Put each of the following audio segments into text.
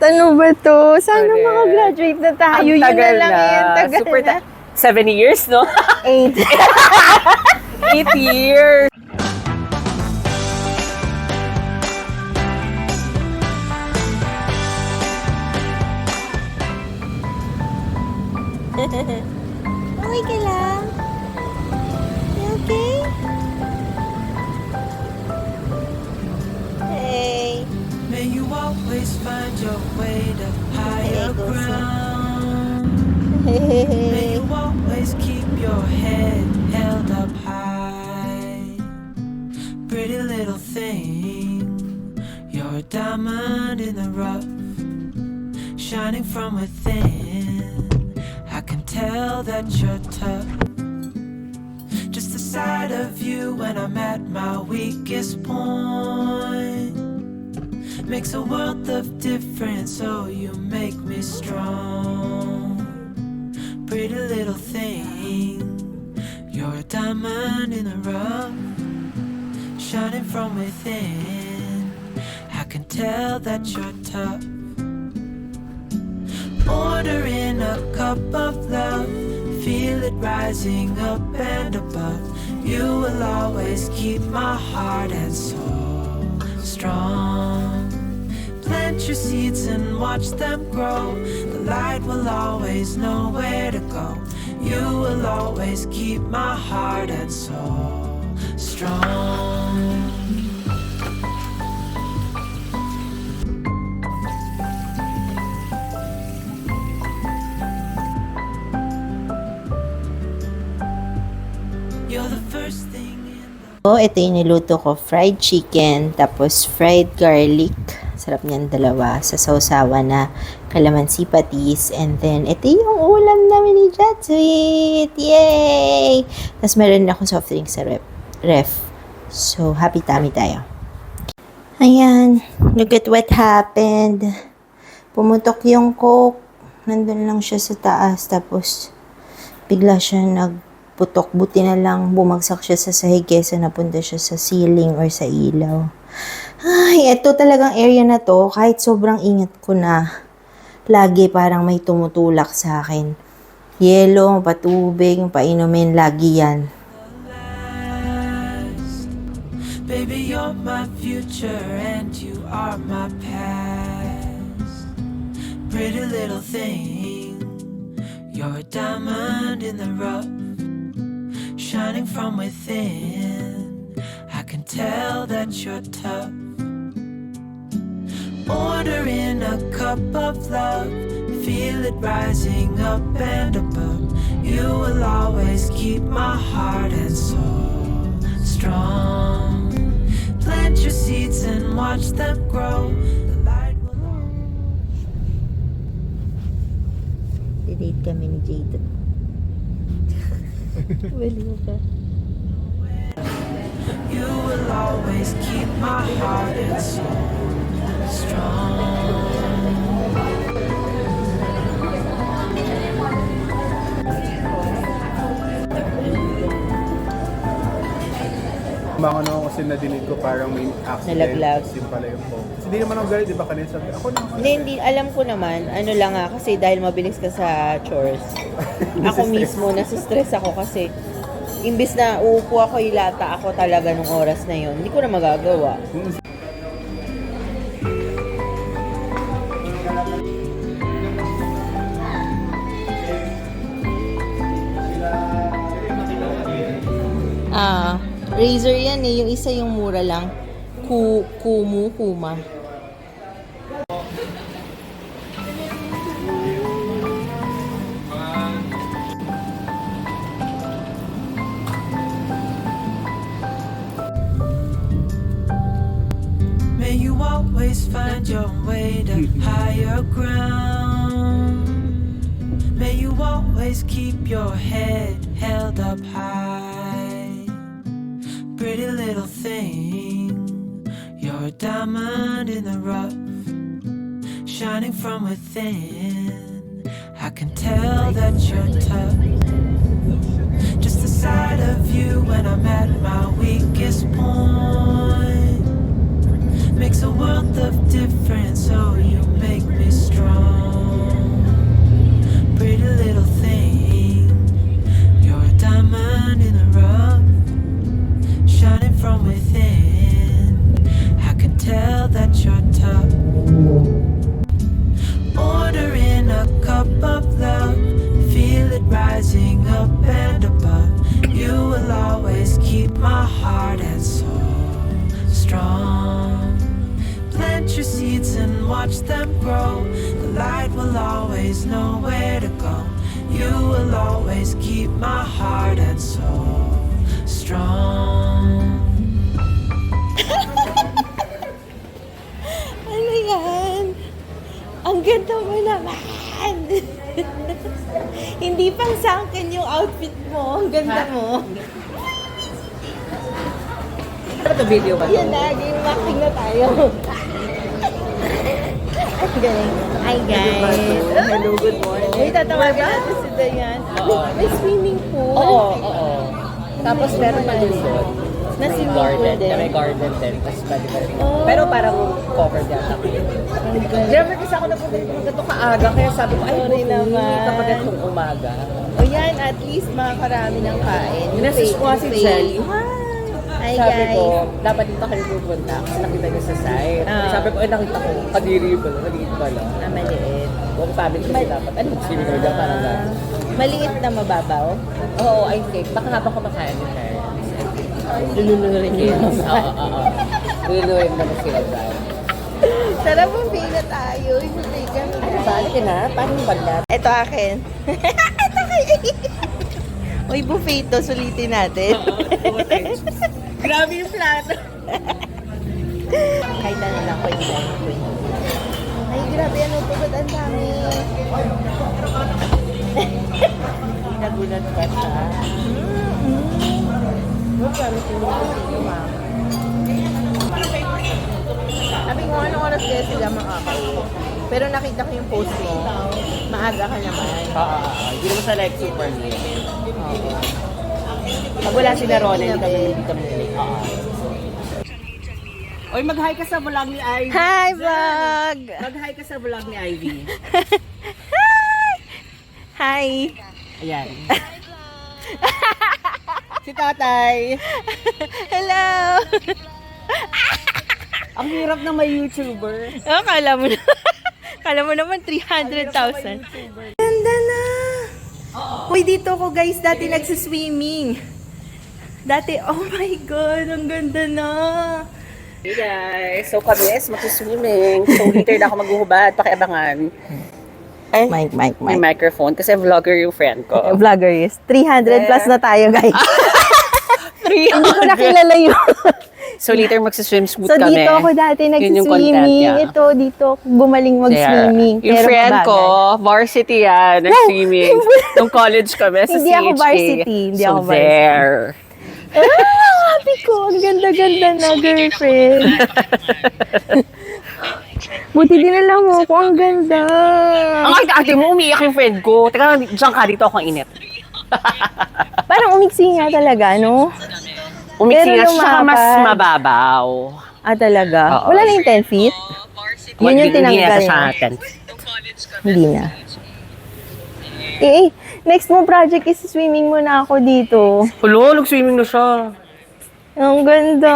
Ano ba to? Sana Correct. makagraduate na tayo. Ang Yun na tagal lang na. yan. Tagal Super na. 7 years, no? 8. 8 years. Okay ka lang? You okay? Hey. May you always find your way to higher Hey, Goso. ground. May you always keep your head held up high. Pretty little thing, you're a diamond in the rough, shining from within. I can tell that you're tough. Just the sight of you when I'm at my weakest point makes a world of difference, oh you make me strong. Pretty little thing, you're a diamond in the rough, shining from within. I can tell that you're tough. Ordering a cup of love, feel it rising up and above. You will always keep my heart and soul strong. Plant your seeds and watch them grow. The light will always know where to go. You will always keep my heart and soul strong. You're the first thing in the So, ito yung niluto ko. Fried chicken, tapos fried garlic. Sarap niyan dalawa. Sa sausawa na calamansi patis. And then, ito yung ulam namin ni Jatsuit. Yay! Tapos meron din ako soft drink sa ref. So, happy tummy tayo. Ayan. Look at what happened. Pumutok yung coke. Nandun lang siya sa taas. Tapos, bigla siya nagputok. Buti na lang bumagsak siya sa sahig kesa napunta siya sa ceiling or sa ilaw. Ay, ito talagang area na to. Kahit sobrang ingat ko na, lagi parang may tumutulak sa akin. Yelo, patubig, painumin, lagi yan. last. Baby, you're my future and you are my past. Pretty little thing, you're a diamond in the rough, shining from within. I can tell that you're tough. Ordering a cup of love, feel it rising up and above. You will always keep my heart and soul strong. Plant your seeds and watch them grow. The light will Didate kami ni Jade. Wali mo ka. You will always keep my heart and soul strong. Bangon ako kasi nadinig ko parang may accident. Nalaglag. Kasi pala yung phone. Kasi hindi naman ako galit, di ba kanina sabi, ako naman. Hindi, alam ko naman, ano lang nga, kasi dahil mabilis ka sa chores. Ako mismo, nasistress ako kasi imbis na uupo ako, ilata ako talaga nung oras na yon, hindi ko na magagawa. Razer yan eh. Yung isa yung mura lang. Kuma. May you always find your way to higher ground. May you always keep your head held up high. Pretty little thing, you're a diamond in the rough, shining from within. I can tell that you're tough. Just the sight of you when I'm at my weakest point makes a world of difference, oh you make me and watch them grow. The light will always know where to go. You will always keep my heart and soul strong. Ano yan? Ang ganda mo naman! Hindi pang sangkin yung outfit mo. Ang ganda mo. Ano to video ba? Yan na, game acting na tayo. Ang galing. Hi guys. Hello, good morning. Uy, tatawagan natin si Dayan. May swimming pool. Oo. Tapos meron pa din doon. Na May swimming pool garden. din. May garden din. Tapos pwede pa rin. Oh. Pero parang covered yata. Never kasi ako napunta dito ganito kaaga. Kaya sabi ko, ay, Sorry buti naman. kapag ganitong umaga. O yan, at least makakarami ng kain. Minessage ko nga si Buffet. Jelly. Hi Sabi guys. ko, dapat dito kayo pupunta kasi nakita niyo sa site. Ah. Sabi ko, nakita ko, kadiri ba? Maliit ba lang? Ah, maliit. Kung sabi ko kasi dapat, ano, swimming ko dyan parang gano'n. Maliit na mababaw. Oo, I think. Baka habang kumakain yung parents. Lulunurin niyo yun. Oo. Luluin mo na sila dyan. Tara, buffet na tayo. Buffet kami guys. Balik ka na? Paano yung bagnat? Ito akin. Ito kayo. Uy, buffet to. Sulitin natin. Grabe yung plato. Kahit ano lang ko yung ay, grabe. Ano po ba't ang dami? Nagulat pa siya. Grabe yung ma'am. Sabi ko, anong oras kaya sila makakauwi? Pero nakita ko yung post mo. Maaga ka naman. Oo. Hindi naman sa like super late. Pag wala sila Ron, hindi kami late. Oy, mag-hi ka sa vlog ni Ivy. Hi, vlog! Mag-hi ka sa vlog ni Ivy. Hi! Ayan. Si tatay. Hello! Ang hirap na may YouTuber. Oh, kala mo naman 300,000. Ganda na! Uy, dito ko guys, dati nagsiswimming. Dati, oh my God, ang ganda na! Hey guys, so kami is mag-swimming. So later na ako maghuhubad, pakiabangan. Mike. May microphone kasi vlogger yung friend ko. Vlogger is 300 plus na tayo guys. Hindi ko nakilala yun. So later magsiswim suit So kami. dito ako dati Yun yung content nagsiswimming. niya. Ito, dito ako gumaling mag-swimming. Yung Pero friend mabagal. ko, varsity yan, nag-swimming. Nung college kami sa Hindi CHK. ako varsity, hindi so ako varsity. there. Sabi ko, ang ganda-ganda na girlfriend. Buti dinala mo ako, ang ganda. Ang ate mo, umiiyak yung friend ko. Teka, dyan ka, dito ako ang init. Parang umiksi nga talaga, no? Umiksi Pero nga siya, mas lumapad. mababaw. Ah, talaga? Oo. Wala na yung 10 feet? Yun yung Hindi tinanggal na niya. sa atin. Hindi na. Next mo project is swimming muna ako dito. Hulo, nag-swimming na siya. Ang ganda.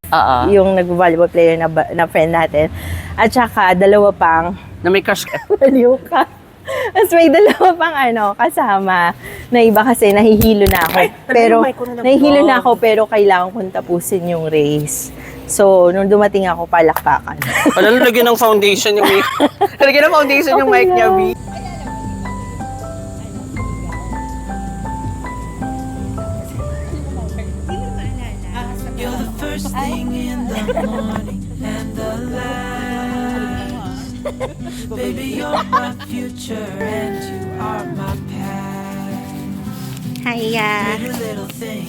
Oo. Yung nag-volleyball player na friend natin. At saka, dalawa pang Na may crush ka. baliw ka. Tapos may dalawa pang kasama na iba kasi nahihilo na ako. Pero nahihilo na ako pero kailangan kong tapusin yung race. So, nung dumating ako, palakpakan. Wala na lagyan ng foundation yung mic. Lagyan ng foundation yung mic niya, B. You're the first thing in the morning and the last. Baby, you're my future and you are my past. Hiya! Pretty little thing.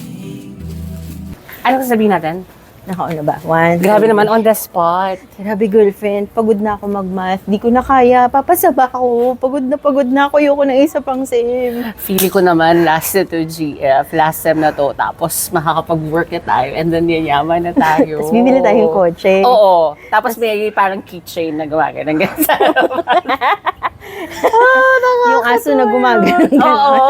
Ano sasabihin natin? Nakauna ba? One, Grabe two. naman, on the spot. Grabe girlfriend, pagod na ako mag-math. Di ko na kaya, papasaba ako. Pagod na ako. Ayoko ng isa pang sim. Feeling ko naman, last na to GF, last sem na to, tapos makakapag-work na tayo, and then yayaman na tayo. Tapos bibili tayong kotse. Oo. Tapos may parang keychain na gumagana ng ganyan sa Yung aso na gumagano. Oo.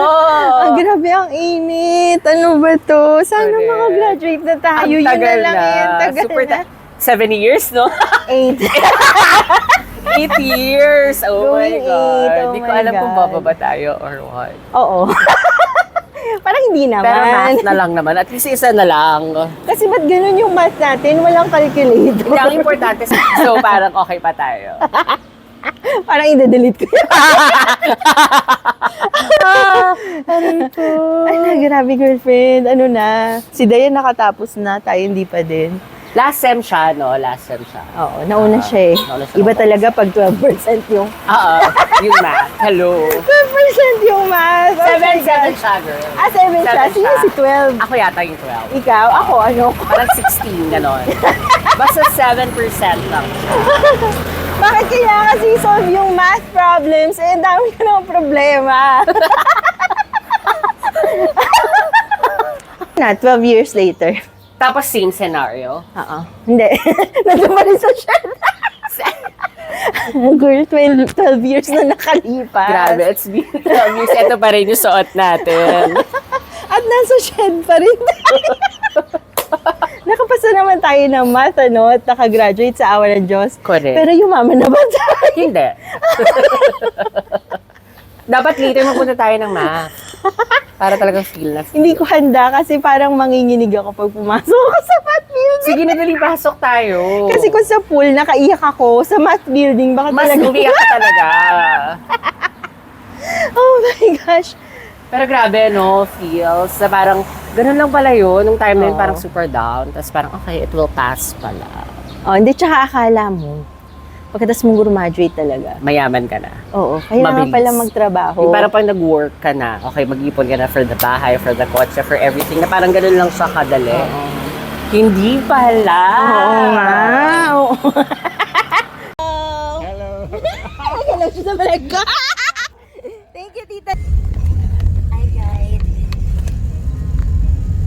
Ang grabe, ang init. Ano ba to? Sana Correct. makagraduate na tayo. Ang Yun tagal na lang na. yun. Tagal Super na. 7 years, no? 8. 8 years! Oh my Going God. eight, oh Hindi ko my alam kung God. bababa tayo or what. Oo. Parang hindi naman. Pero math na lang naman. At least isa na lang. Kasi ba't ganun yung math natin? Walang calculator. Hindi, ang importante. So, parang okay pa tayo. Parang i-delete ko yun. Ay, grabe girlfriend. Ano na? Si Dayan nakatapos na, tayo hindi pa din. Last sem siya, no? Last sem siya. Oo, nauna siya eh. nauna siya Iba ng- talaga pag 12% yung... Oo. Yung math. Hello. 12% yung math. Oh my 7 gosh. siya, girl. 7 siya. Seven Sino siya. si 12? Ako yata yung 12. Ikaw? Ako, ano? Parang 16, ganon. Basta 7% lang. Bakit kaya kasi solve yung math problems? Eh, dami ko ng problema. Na, 12 years later. Tapos same scenario. Oo. Hindi. Nandun pa rin sa shed. Girl, 12 years na nakalipas. Grabe, it's been 12 years. Ito pa rin yung suot natin. At nasa shed pa rin tayo. Nakapasa naman tayo ng math, ano, at nakagraduate sa awa ng Diyos. Correct. Pero yumaman na ba tayo? Hindi. Dapat later magpunta tayo ng math. Para talagang feel na. Hindi ko handa kasi parang manginginig ako pag pumasok ako sa math building. Sige na, dali, pasok tayo. Kasi kung sa pool, nakaiyak ako. Sa math building, baka mas talaga... umiyak ka talaga. Oh my gosh. Pero grabe, no, feels na parang, ganun lang pala yun. Nung time na yun, Oo. parang super down. Tapos parang, okay, it will pass pala. Oh, hindi, tsaka akala mo. Pagkatapos mong graduate talaga. Mayaman ka na. Oo, kailangan Mabilis. pala magtrabaho. Yung parang pag nag-work ka na, okay, mag-ipon ka na for the bahay, for the kotse, for everything, na parang ganun lang siya kadali. Hindi pala. Oo nga. Oo. Hello. Hello siya sa vlog ko. Thank you, tita. Hi, guys.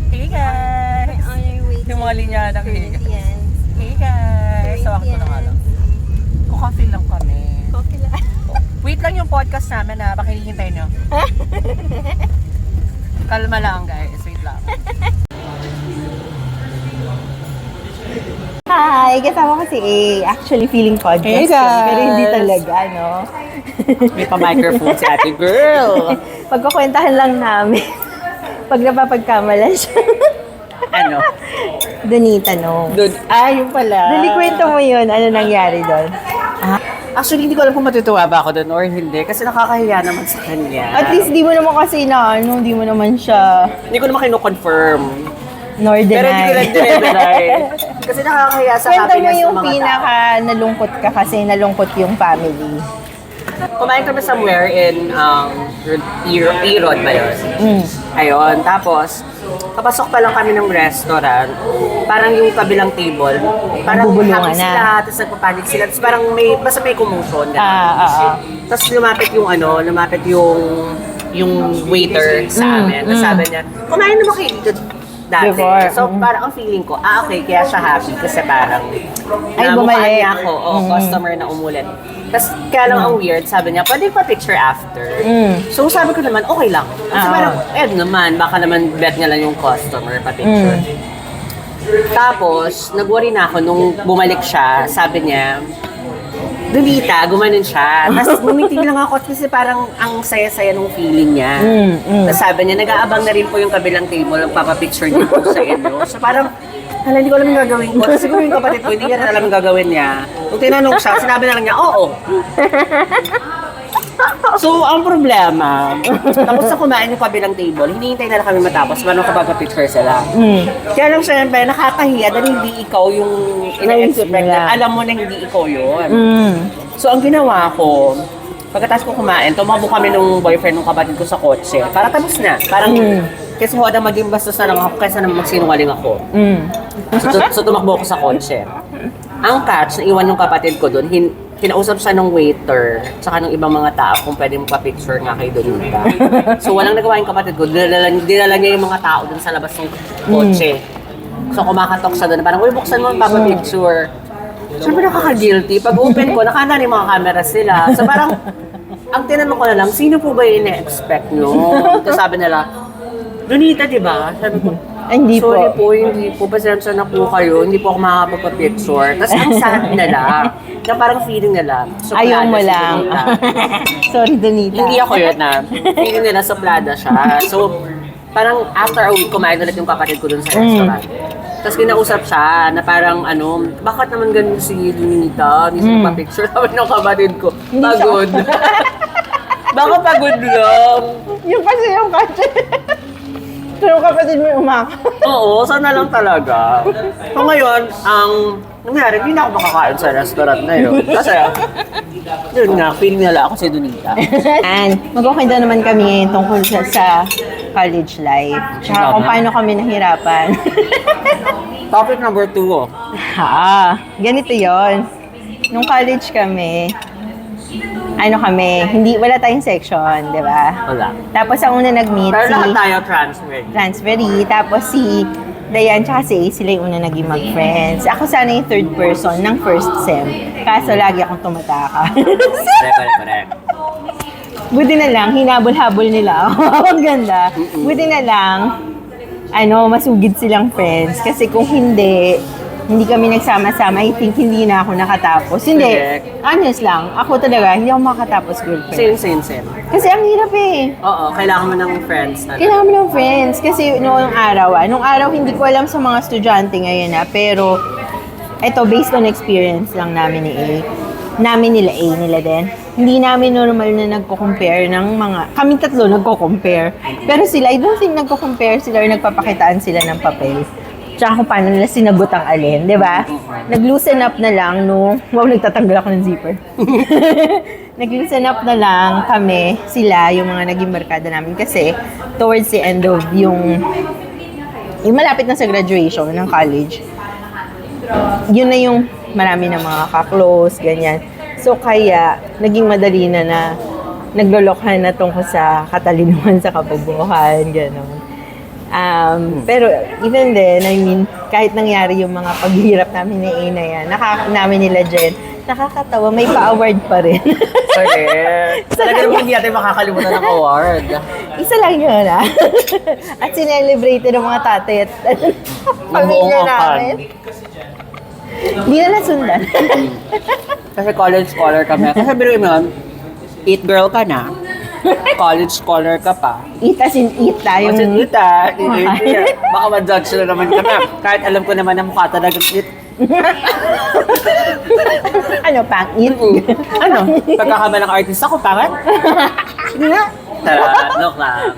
Hey guys! On your way Yung mga linya ng Corinthians. Hey guys! So, ako na nga lang. Coffee lang kami. Coffee lang. Wait lang yung podcast namin ha. Baka hinihintay nyo. Kalma lang guys. Wait lang. Hi, kasama ko si A. Actually, feeling podcast. Hey, kami, guys! Pero hindi talaga, no? May pa-microphone si ate girl. Pagkukwentahan lang namin. Pag napapagkamalan siya. Ano? Donita, no? Dude, yung pala. Dali, kwento mo yun. Ano nangyari doon? Actually, hindi ko alam kung matutuwa ba ako doon or hindi. Kasi nakakahiya naman sa kanya. At least, di mo naman kasi na, ano, di mo naman siya Hindi ko naman kino-confirm. nor deny. Pero hindi ko lang dinay. Kasi nakakahiya sa Kwento mo happiness ng yung mga tao. pinaka nalungkot ka kasi nalungkot yung family. Kumain kami somewhere in Erod ba yun? Ayun, tapos papasok pa lang kami ng restaurant, parang yung kabilang table, parang Nagbubulungan happy na. sila, tapos nagpapanig sila, tapos parang basta may commotion. Tapos lumapit yung waiter sa amin, tapos sabi niya, kumain na ba kayo dito dati? Before. So parang ang feeling ko, okay, kaya siya happy kasi parang Ay, namukhaan bumalik. niya ako, customer na umulit. Tapos kaya lang ang weird, sabi niya, pwede pa picture after. So sabi ko naman, okay lang. Kasi parang, naman, baka naman bet niya lang yung customer pa picture. Tapos, nag-worry na ako nung bumalik siya, sabi niya, Donita, gumanon siya. Tapos ngumiti lang ako kasi parang ang saya-saya nung feeling niya. Tapos sabi niya, nag-aabang na rin po yung kabilang table, magpapapicture niyo po sa inyo. So parang, hala, hindi ko alam yung gagawin ko. Siguro yung kapatid ko, hindi niya alam yung gagawin niya. Nung tinanong siya, sinabi na lang niya, oo. So, ang problema, tapos na kumain yung kabilang table, hinihintay na lang kami matapos, paano kapag picture sila. Kaya lang syempre, nakakahiya dahil hindi ikaw yung ina-expect nila. na alam mo na hindi ikaw yun. So, ang ginawa ko, pagkatapos ko kumain, tumakbo kami nung boyfriend ng kapatid ko sa kotse. Para tapos na. Parang, kasi huwag na maging bastos na lang ako kaysa na magsinungaling ako. So, tumakbo ako sa kotse. Ang catch, naiwan yung kapatid ko doon, kinausap siya ng waiter, tsaka ng ibang mga tao kung pwede magpa-picture nga kay Donita. So, walang nagawa yung kapatid ko, dinala niya yung mga tao doon sa labas ng kotse. So, kumakatok siya doon, parang, uy, buksan mo, magpapa-picture. Siyempre nakaka-guilty. Pag open ko, nakahanda yung mga camera sila. So parang, ang tinanong ko na lang, sino po ba yung ina-expect nyo? Tapos sabi nila, Donita, di ba? Sabi ko, Hindi sorry po. po, hindi po. Pasensya na po kayo. Hindi po ako makakapagpa-picture. Tapos ang sad nila, na parang feeling nila, Ayaw mo si lang. Donita. Sorry, Donita. Hindi ako yun na. Feeling nila suplada siya. So, parang after a week, kumain ulit yung kapatid ko dun sa restaurant. Tapos kinausap siya na parang bakit naman ganun si Lunita? Hindi siya pa-picture naman ng kapatid ko. Pagod. Baka pagod lang. Yung kasi yung kasi. Pero kapatid mo yung Oo, sana lang talaga. So ngayon, ang nangyari, hindi na ako makakain sa restaurant na yun. Kasi, yun nga, feeling nila ako si Donita. And magkukwento naman kami ngayon tungkol sa college life. Tsaka kung paano kami nahirapan. Topic number 2, oh. Ganito yon. Nung college kami, wala tayong section, di ba? Wala. Tapos ang una nag-meet Pero si lahat tayo transferee. tapos si Dayan tsaka si A, sila yung una naging mag-friends. Ako sana yung third person ng first sem. Kaso lagi akong tumataka. Correct. Buti na lang, hinabol-habol nila ako. Ang ganda. Buti na lang, masugid silang friends. Kasi kung hindi kami nagsama-sama, I think hindi na ako nakatapos. Hindi, Correct. honest lang, ako talaga, hindi ako makatapos girlfriend. Same. Kasi ang hirap eh. Oo, kailangan mo ng friends. Kailangan mo ng friends. Kasi nung araw, hindi ko alam sa mga estudyante ngayon pero eto, based on experience lang namin ni A. Namin nila A, nila din. Hindi namin normal na nagko-compare ng kaming tatlo nagko-compare. Pero sila, I don't think nagko-compare sila or nagpapakitaan sila ng papel. Tsaka kung paano nila sinagot ang alin, di ba? Nag-loosen up na lang nagtatanggal ako ng zipper. Nag-loosen up na lang kami, sila, yung mga naging barkada namin. Kasi towards the end of yung malapit na sa graduation ng college, yun na yung marami na mga ka-close, ganyan. So kaya, naging madali na naglolokhan na tungkol sa katalinuhan sa kabubuhan, gano'n. Pero even then, I mean, kahit nangyari yung mga paghihirap namin ni A na yan, namin nila Jen, nakakatawa, may pa-award pa rin. Correct. Talaga naman hindi natin makakalimutan ng award. Isa lang yun, ha? At sinelebrate ng mga tatay at pamilya namin. Hindi na nasundan. Kasi college scholar kami. Kasi biruin mo yun, it girl ka na. College scholar ka pa. Eat as in eat tayo. Kasi ita, baka ma-judge na naman ka na. Kahit alam ko naman na mukha talaga it. Pang eat? Pagkakamalang artist ako, pangat? Sige nga. Tara, look lang.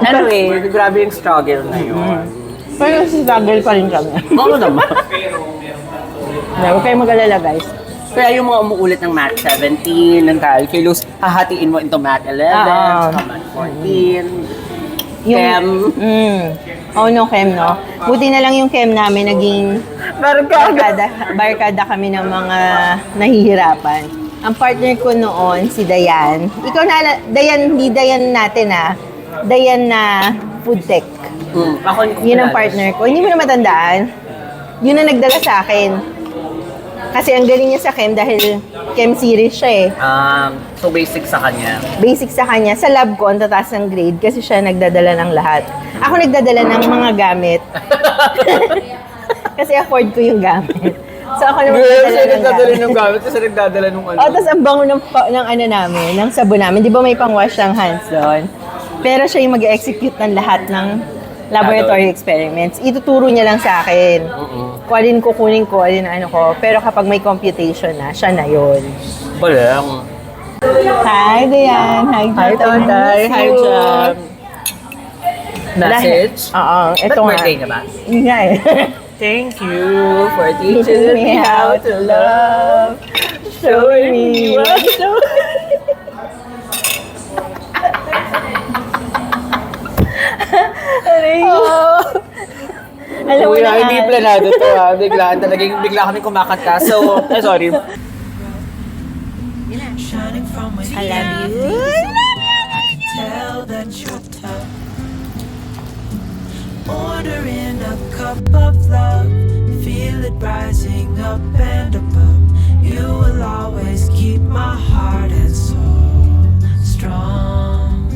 Anyway, grabe yung struggle na yun. Pero struggle pa rin kami. Oo naman. Huwag kayong mag-alala, guys. Kaya yung mga umuulit ng Math 17, ng calculus, hahatiin mo into Math 11, saka Math 14, Chem. Chem, no? Buti na lang yung Chem namin naging barkada kami ng mga nahihirapan. Ang partner ko noon, si Dayan. Ikaw Dayan, hindi Dayan natin Dayan na food tech. Yun ang partner ko. Hindi mo na matandaan. Yun ang nagdala sa akin. Kasi ang galing niya sa Chem dahil Chem series siya eh. So basic sa kanya. Basic sa kanya. Sa lab ko, ang tataas ng grade kasi siya nagdadala ng lahat. Ako nagdadala ng mga gamit. Kasi afford ko yung gamit. So ako naman nagdadala ng gamit. Kasi nagdadala ng ano. Tapos ang bango ng namin, ng sabon namin. Di ba may pang-wash ng hands doon? Pero siya yung mag-execute ng lahat ng laboratory experiments. Ituturo niya lang sa akin. Kukunin ko, ko. Pero kapag may computation na, siya na yun. Walang. Hi, Dayan. Hi, Tonday. Hi, Jam. Message? Oo. Ito nga. birthday niya ba? Yun nga eh. Thank you for teaching me how to love. Showing me what to Alam mo na. Hindi planado to Bigla kami kumakanta. So, sorry. Shining from within. I love you. I can tell that you're tough. Ordering a cup of love, feel it rising up and above. You will always keep my heart and soul strong.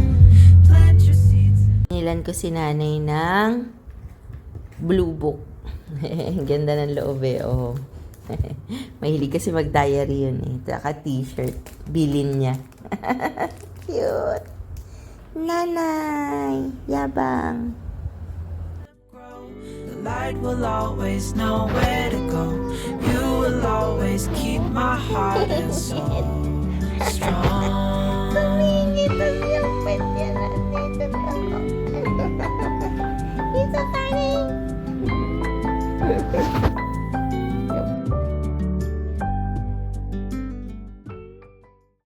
Plant your seeds. Nilan ko si nanay ng Blue Book. Ganda ng loob eh, oh. Mahilig kasi mag-diary yun eh. Tsaka t-shirt. Bilin niya. Cute. Nanay. Yabang. The light will always know where to go. You will always keep my heart and soul strong.